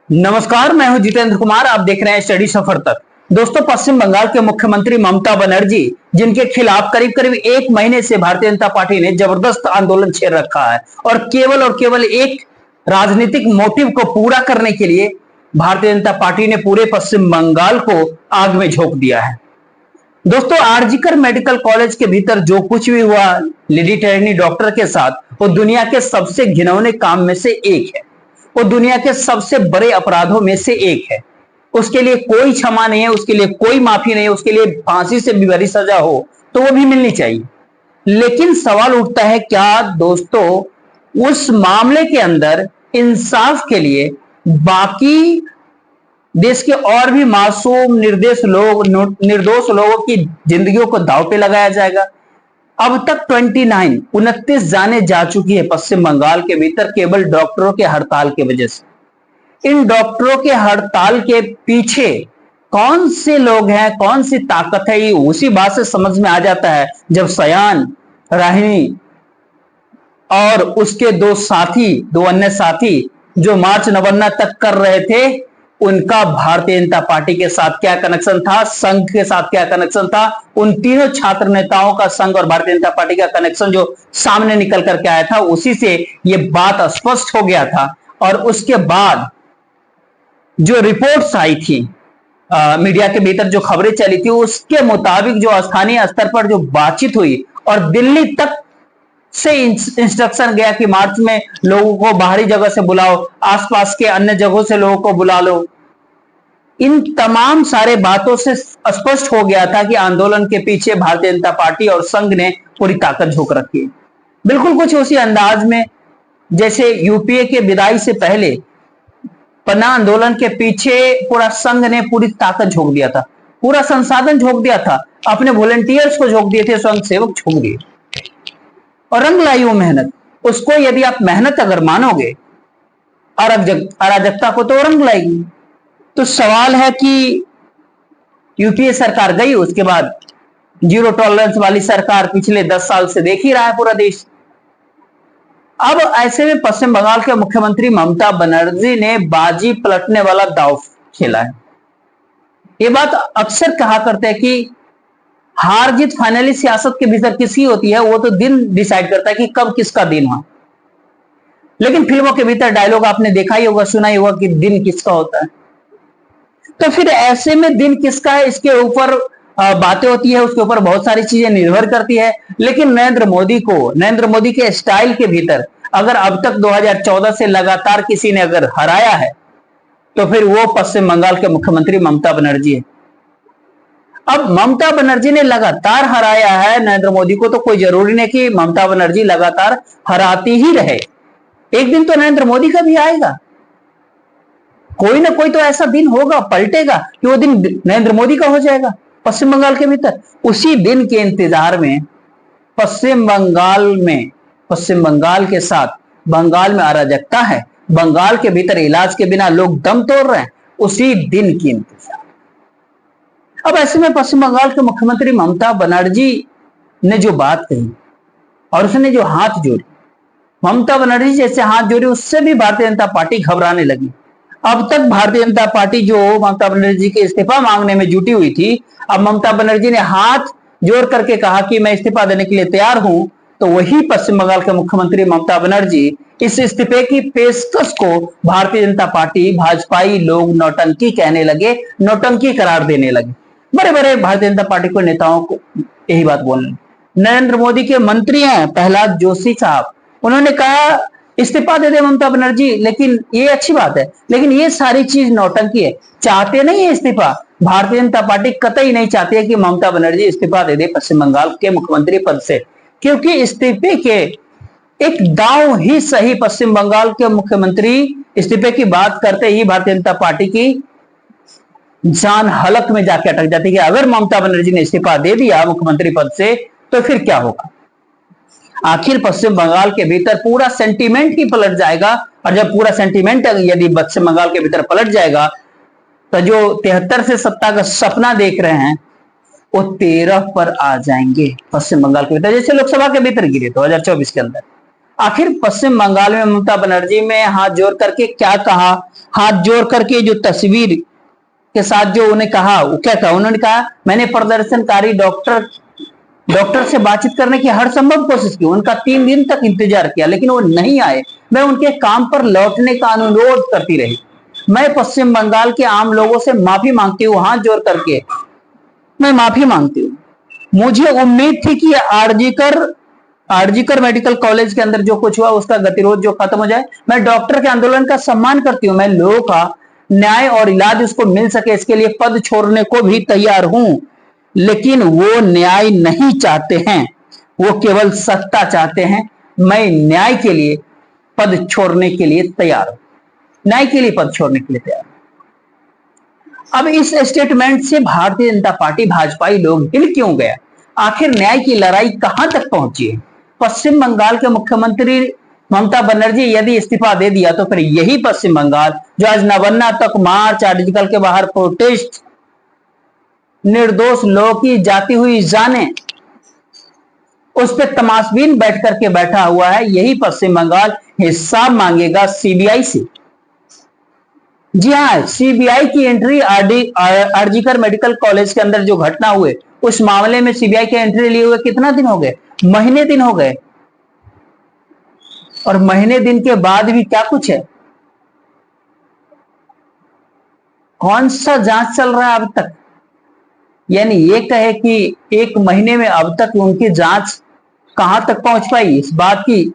नमस्कार, मैं हूं जितेंद्र कुमार। आप देख रहे हैं स्टडी सफर तक। दोस्तों, पश्चिम बंगाल के मुख्यमंत्री ममता बनर्जी, जिनके खिलाफ करीब करीब एक महीने से भारतीय जनता पार्टी ने जबरदस्त आंदोलन छेड़ रखा है और केवल एक राजनीतिक मोटिव को पूरा करने के लिए भारतीय जनता पार्टी ने पूरे पश्चिम बंगाल को आग में झोंक दिया है। दोस्तों, आरजीकर मेडिकल कॉलेज के भीतर जो कुछ भी हुआ लेडी ट्रेनी डॉक्टर के साथ, वो दुनिया के सबसे घिनौने काम में से एक है। वो दुनिया के सबसे बड़े अपराधों में से एक है। उसके लिए कोई क्षमा नहीं है, उसके लिए कोई माफी नहीं है। उसके लिए फांसी से भी बड़ी सजा हो तो वो भी मिलनी चाहिए। लेकिन सवाल उठता है, क्या दोस्तों उस मामले के अंदर इंसाफ के लिए बाकी देश के और भी मासूम निर्दोष लोगों की जिंदगियों को दांव पे लगाया जाएगा? अब तक 29 जाने जा चुकी है पश्चिम बंगाल के भीतर, केवल डॉक्टरों के हड़ताल की वजह से। इन डॉक्टरों के हड़ताल के पीछे कौन से लोग हैं, कौन सी ताकत है, ये उसी बात से समझ में आ जाता है जब सयान, राहिनी और उसके दो अन्य साथी जो मार्च नवन्ना तक कर रहे थे, उनका भारतीय जनता पार्टी के साथ क्या कनेक्शन था, संघ के साथ क्या कनेक्शन था। उन तीनों छात्र नेताओं का संघ और भारतीय जनता पार्टी का कनेक्शन जो सामने निकल करके आया था, उसी से ये बात स्पष्ट हो गया था। और उसके बाद जो रिपोर्ट्स आई थी, मीडिया के भीतर जो खबरें चली थी, उसके मुताबिक जो स्थानीय स्तर पर जो बातचीत हुई और दिल्ली तक से इंस्ट्रक्शन गया कि मार्च में लोगों को बाहरी जगह से बुलाओ, आसपास के अन्य जगहों से लोगों को बुला लो। इन तमाम सारे बातों से स्पष्ट हो गया था कि आंदोलन के पीछे भारतीय जनता पार्टी और संघ ने पूरी ताकत झोंक रखी है। बिल्कुल कुछ उसी अंदाज में जैसे यूपीए के विदाई से पहले पन्ना आंदोलन के पीछे पूरा संघ ने पूरी ताकत झोंक दिया था, पूरा संसाधन झोंक दिया था, अपने वॉलंटियर्स को झोंक दिए थे, स्वयं सेवक झोंक दिए और रंग लाई वो मेहनत। उसको यदि आप मेहनत अगर मानोगे अराजकता को, तो रंग लाएगी। तो सवाल है कि यूपीए सरकार गई, उसके बाद जीरो टॉलरेंस वाली सरकार पिछले 10 साल से देख ही रहा है पूरा देश। अब ऐसे में पश्चिम बंगाल के मुख्यमंत्री ममता बनर्जी ने बाजी पलटने वाला दांव खेला है। ये बात अक्सर कहा करते हैं कि हार जीत फाइनली सियासत के भीतर किसकी होती है, वो तो दिन डिसाइड करता है कि कब किसका दिन हो। लेकिन फिल्मों के भीतर डायलॉग आपने देखा ही होगा, सुना ही होगा कि दिन किसका होता है। तो फिर ऐसे में दिन किसका है, इसके ऊपर बातें होती है, उसके ऊपर बहुत सारी चीजें निर्भर करती है। लेकिन नरेंद्र मोदी के स्टाइल के भीतर अगर अब तक 2014 से लगातार किसी ने अगर हराया है, तो फिर वो पश्चिम बंगाल के मुख्यमंत्री ममता बनर्जी है। अब ममता बनर्जी ने लगातार हराया है नरेंद्र मोदी को, तो कोई जरूरी नहीं कि ममता बनर्जी लगातार हराती ही रहे। एक दिन तो नरेंद्र मोदी का भी आएगा, कोई ना कोई तो ऐसा दिन होगा, पलटेगा कि वो दिन नरेंद्र मोदी का हो जाएगा पश्चिम बंगाल के भीतर। उसी दिन के इंतजार में पश्चिम बंगाल के साथ बंगाल में अराजकता है, बंगाल के भीतर इलाज के बिना लोग दम तोड़ रहे हैं, उसी दिन की इंतजार। अब ऐसे में पश्चिम बंगाल के मुख्यमंत्री ममता बनर्जी ने जो बात कही और उसने जो हाथ जोड़ी, ममता बनर्जी जैसे हाथ जोड़ी, उससे भी भारतीय जनता पार्टी घबराने लगी। अब तक भारतीय जनता पार्टी जो ममता बनर्जी के इस्तीफा मांगने में जुटी हुई थी, अब ममता बनर्जी ने हाथ जोड़ करके कहा कि मैं इस्तीफा देने के लिए तैयार हूं, तो वही पश्चिम बंगाल के मुख्यमंत्री ममता बनर्जी इस इस्तीफे की पेशकश को भारतीय जनता पार्टी, भाजपाई लोग नौटंकी कहने लगे, नौटंकी करार देने लगे। बड़े बड़े भारतीय जनता पार्टी के नेताओं को यही बात बोलने। नरेंद्र मोदी के मंत्री हैं प्रहलाद जोशी साहब, उन्होंने कहा इस्तीफा दे दे ममता बनर्जी, लेकिन ये अच्छी बात है, लेकिन ये सारी चीज नौटंकी है। चाहते नहीं है इस्तीफा, भारतीय जनता पार्टी कतई नहीं चाहती है कि ममता बनर्जी इस्तीफा दे दे पश्चिम बंगाल के मुख्यमंत्री पद से, क्योंकि इस्तीफे के एक दांव ही सही पश्चिम बंगाल के मुख्यमंत्री इस्तीफे की बात करते ही भारतीय जनता पार्टी की जान हलक में जाके अटक जाती है कि अगर ममता बनर्जी ने इस्तीफा दे दिया मुख्यमंत्री पद से, तो फिर क्या होगा। आखिर पश्चिम बंगाल के भीतर पूरा सेंटीमेंट ही पलट जाएगा, और जब पूरा सेंटीमेंट यदि पश्चिम बंगाल के भीतर पलट जाएगा, तो जो 73 से सत्ता का सपना देख रहे हैं, वो 13 पर आ जाएंगे पश्चिम बंगाल के भीतर, जैसे लोकसभा के भीतर गिरे 2024 के अंदर। आखिर पश्चिम बंगाल में ममता बनर्जी में हाथ जोड़ करके क्या कहा? हाथ जोड़ करके जो तस्वीर के साथ जो उन्हें कहा, वो क्या कहा? उन्होंने कहा मैंने प्रदर्शनकारी डॉक्टर से बातचीत करने की हर संभव कोशिश की, उनका 3 दिन तक इंतजार किया लेकिन वो नहीं आए। मैं उनके काम पर लौटने का अनुरोध करती रही। मैं पश्चिम बंगाल के आम लोगों से माफी मांगती हूँ, हाथ जोड़ करके मैं माफी मांगती हूँ। मुझे उम्मीद थी कि आरजीकर मेडिकल कॉलेज के अंदर जो कुछ हुआ उसका गतिरोध जो खत्म हो जाए। मैं डॉक्टर के आंदोलन का सम्मान करती हूँ, मैं लोगों का न्याय और इलाज उसको मिल सके इसके लिए पद छोड़ने को भी तैयार हूं, लेकिन वो न्याय नहीं चाहते हैं, वो केवल सत्ता चाहते हैं। मैं न्याय के लिए पद छोड़ने के लिए तैयार हूं, न्याय के लिए पद छोड़ने के लिए तैयार हूं। अब इस स्टेटमेंट से भारतीय जनता पार्टी भाजपाई लोग हिल क्यों गया? आखिर न्याय की लड़ाई कहां तक पहुंची है? पश्चिम बंगाल के मुख्यमंत्री ममता बनर्जी यदि इस्तीफा दे दिया तो फिर यही पश्चिम बंगाल जो आज नवन्ना तक मार्च, आर्टिकल के बाहर प्रोटेस्ट, निर्दोष लोगों की जाती हुई जाने उस पर तमाशबीन बैठ करके बैठा हुआ है, यही पश्चिम बंगाल हिसाब मांगेगा सीबीआई से। जी हाँ, सीबीआई की एंट्री आरजीकर मेडिकल कॉलेज के अंदर जो घटना हुए उस मामले में सीबीआई की एंट्री लिए हुए कितना दिन हो गए? महीने दिन हो गए। और महीने दिन के बाद भी क्या कुछ है? कौन सा जांच चल रहा है अब तक? यानी ये कहे कि 1 महीने में अब तक उनकी जांच कहां तक पहुंच पाई, इस बात की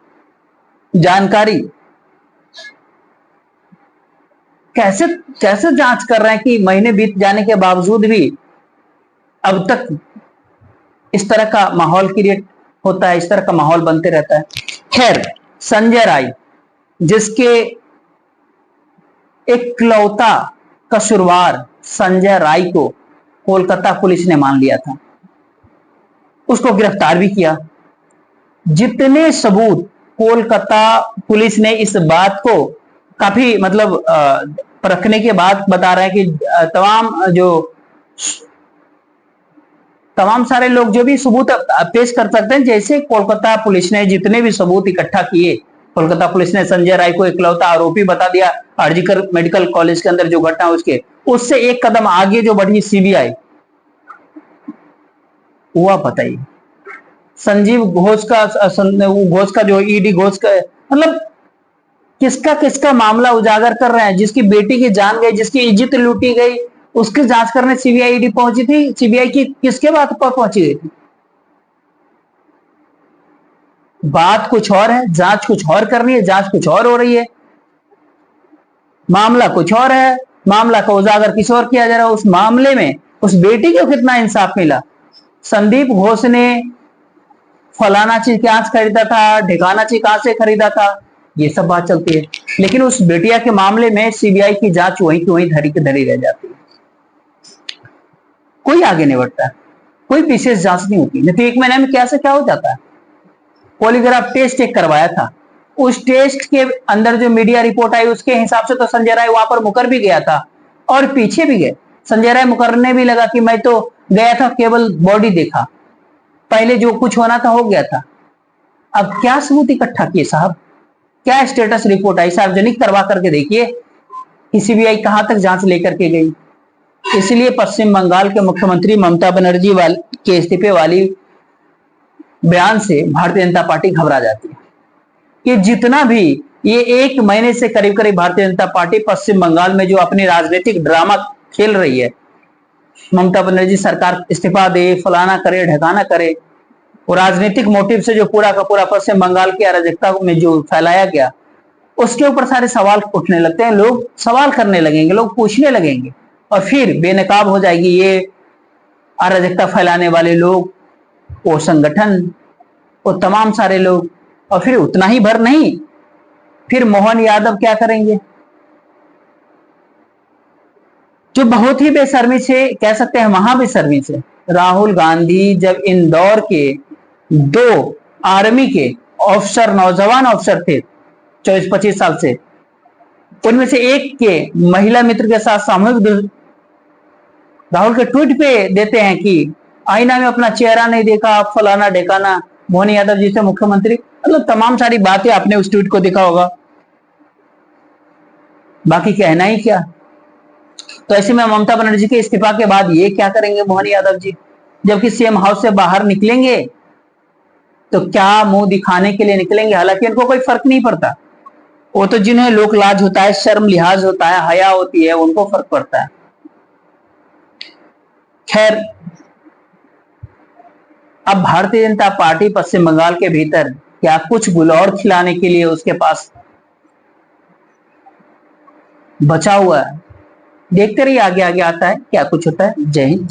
जानकारी कैसे कैसे जांच कर रहे हैं कि महीने बीत जाने के बावजूद भी अब तक इस तरह का माहौल क्रिएट होता है, इस तरह का माहौल बनते रहता है। खैर, संजय राय जिसके इकलौता कसूरवार संजय राय को कोलकाता पुलिस ने मान लिया था, उसको गिरफ्तार भी किया। जितने सबूत कोलकाता पुलिस ने इस बात को काफी परखने के बाद बता रहे हैं कि तमाम सारे लोग जो भी सबूत पेश कर सकते हैं, जैसे कोलकाता पुलिस ने जितने भी सबूत इकट्ठा किए, कोलकाता पुलिस ने संजय राय को इकलौता आरोपी बता दिया आरजीकर मेडिकल कॉलेज के अंदर जो घटना उससे एक कदम आगे जो बढ़ी सीबीआई, वो आप बताइए। संजीव घोष का जो ईडी घोष का किसका किसका मामला उजागर कर रहे हैं, जिसकी बेटी की जान गई, जिसकी इज्जत लूटी गई, उसकी जांच करने सीबीआई ईडी पहुंची थी। सीबीआई की किसके बात पर पहुंची गई थी? बात कुछ और है, जांच कुछ और करनी है, जांच कुछ और हो रही है, मामला कुछ और है, मामला का उजागर किस और किया जा रहा है। उस मामले में उस बेटी को कितना इंसाफ मिला? संदीप घोष ने फलाना चीज कहां से खरीदा था, ढिकाना चीज कहां से खरीदा था, ये सब बात चलती है, लेकिन उस बेटिया के मामले में सीबीआई की जांच वहीं की वहीं धरी की धरी रह जाती है, कोई आगे नहीं बढ़ता, कोई विशेष जांच नहीं होती। नहीं तो 1 महीने में क्या से क्या हो जाता है। पॉलीग्राफ टेस्ट एक करवाया था, उस टेस्ट के अंदर जो मीडिया रिपोर्ट आई उसके हिसाब से तो संजय राय वहां पर मुकर भी गया था और पीछे भी गए। संजय राय मुकरने भी लगा कि मैं तो गया था, केवल बॉडी देखा, पहले जो कुछ होना था हो गया था। अब क्या सबूत इकट्ठा किए साहब, क्या स्टेटस रिपोर्ट आई, सार्वजनिक करवा करके देखिए कि सीबीआई कहां तक जांच लेकर के गई। इसलिए पश्चिम बंगाल के मुख्यमंत्री ममता बनर्जी के इस्तीफे वाली बयान से भारतीय जनता पार्टी घबरा जाती है कि जितना भी ये 1 महीने से करीब करीब भारतीय जनता पार्टी पश्चिम बंगाल में जो अपनी राजनीतिक ड्रामा खेल रही है, ममता बनर्जी सरकार इस्तीफा दे, फलाना करे, ढकाना करे, वो राजनीतिक मोटिव से जो पूरा का पूरा पश्चिम बंगाल की अराजकता में जो फैलाया गया, उसके ऊपर सारे सवाल उठने लगते हैं। लोग सवाल करने लगेंगे, लोग पूछने लगेंगे और फिर बेनकाब हो जाएगी ये अराजकता फैलाने वाले लोग, वो संगठन, वो तमाम सारे लोग। और फिर उतना ही भर नहीं, फिर मोहन यादव क्या करेंगे, जो बहुत ही बेशर्मी से कह सकते हैं, महाबेशर्मी से राहुल गांधी जब इंदौर के 2 आर्मी के ऑफिसर, नौजवान ऑफिसर थे 24-25 साल से, उनमें से एक के महिला मित्र के साथ सामूहिक राहुल के ट्वीट पे देते हैं कि आईना में अपना चेहरा नहीं देखा, फलाना ढेकाना, मोहन यादव जी से मुख्यमंत्री। मतलब तमाम सारी बातें आपने उस ट्वीट को देखा होगा, बाकी कहना ही क्या। तो ऐसे में ममता बनर्जी के इस्तीफा के बाद ये क्या करेंगे मोहन यादव जी, जबकि सीएम हाउस से बाहर निकलेंगे तो क्या मुंह दिखाने के लिए निकलेंगे, हालांकि इनको कोई फर्क नहीं पड़ता। वो तो जिन्हें लोक लाज होता है, शर्म लिहाज होता है, हया होती है, उनको फर्क पड़ता है। खैर, अब भारतीय जनता पार्टी पश्चिम बंगाल के भीतर क्या कुछ गुलौर खिलाने के लिए उसके पास बचा हुआ है। देखते रहिए आगे आगे आता है क्या कुछ होता है। जय हिंद।